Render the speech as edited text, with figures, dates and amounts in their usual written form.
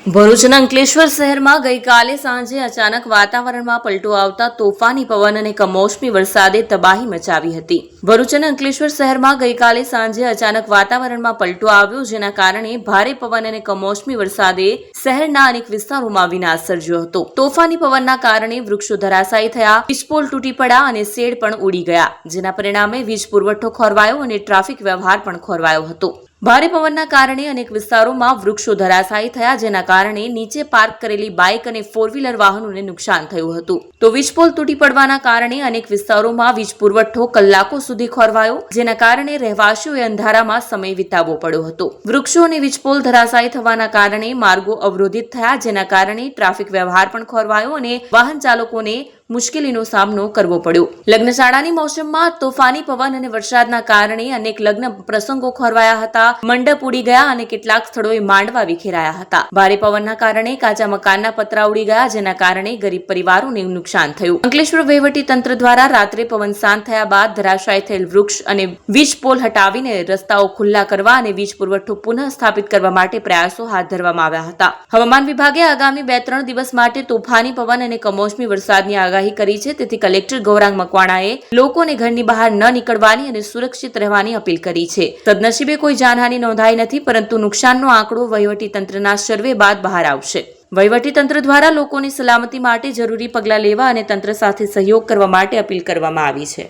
ભરૂચના અંકલેશ્વર શહેરમાં ગઈકાલે સાંજે અચાનક વાતાવરણમાં પલટો આવતા તોફાની પવન અને કમોસમી વરસાદે તબાહી મચાવી હતી. ભરૂચના અંકલેશ્વર શહેરમાં ગઈકાલે સાંજે અચાનક વાતાવરણમાં પલટો આવ્યો, જેના કારણે ભારે પવન અને કમોસમી વરસાદે શહેરના અનેક વિસ્તારોમાં વિનાશ સર્જ્યો હતો. તોફાની પવનના કારણે વૃક્ષો ધરાશાયી થયા, વીજપોલ તૂટી પડ્યા અને શેડ પણ ઉડી ગયા, જેના પરિણામે વીજ પુરવઠો ખોરવાયો અને ટ્રાફિક વ્યવહાર પણ ખોરવાયો હતો. ભારે પવનના કારણે અનેક વિસ્તારોમાં વૃક્ષો ધરાશાયી થયા, જેના કારણે નીચે પાર્ક કરેલી બાઇક અને ફોર વ્હીલર વાહનોને નુકસાન થયું હતું. તો વીજપોલ તૂટી પડવાના કારણે અનેક વિસ્તારોમાં વીજ પુરવઠો કલાકો સુધી ખોરવાયો, જેના કારણે રહેવાસીઓએ અંધારામાં સમય વિતાવવો પડ્યો હતો. વૃક્ષો અને વીજપોલ ધરાશાયી થવાના કારણે માર્ગો અવરોધિત થયા, જેના કારણે ટ્રાફિક વ્યવહાર પણ ખોરવાયો અને વાહન ચાલકોને મુશ્કેલીનો સામનો કરવો પડ્યો. લગ્નશાળાની મોસમમાં તોફાની પવન અને વરસાદના કારણે અનેક લગ્ન પ્રસંગો ખોરવાયા હતા, મંડપ ઉડી ગયા અને કેટલાક સ્થળોએ માંડવા વિખેરાયા હતા. ભારે પવનના કારણે કાચા મકાનના પતરા ઉડી ગયા, જેના કારણે ગરીબ પરિવારોને નુકસાન થયું. અંકલેશ્વર વહીવટી તંત્ર દ્વારા રાત્રે પવન શાંત થયા બાદ ધરાશાયી થયેલ વૃક્ષ અને વીજ પોલ હટાવીને રસ્તાઓ ખુલ્લા કરવા અને વીજ પુરવઠો પુનઃ સ્થાપિત કરવા માટે પ્રયાસો હાથ ધરવામાં આવ્યા હતા. હવામાન વિભાગે આગામી 2-3 દિવસ માટે તોફાની પવન અને કમોસમી વરસાદની આગાહી કરી છે. તેથી કલેક્ટર ગૌરાંગ મકવાણાએ લોકોને ઘરની બહાર ન નીકળવાની અને સુરક્ષિત રહેવાની અપીલ કરી છે. સદનસીબે કોઈ જાનહાનિ નોંધાઈ નથી, પરંતુ નુકસાનનો આંકડો વહીવટી તંત્રના સર્વે બાદ બહાર આવશે. વહીવટી તંત્ર દ્વારા લોકોની સલામતી માટે જરૂરી પગલાં લેવા અને તંત્ર સાથે સહયોગ કરવા માટે અપીલ કરવામાં આવી છે.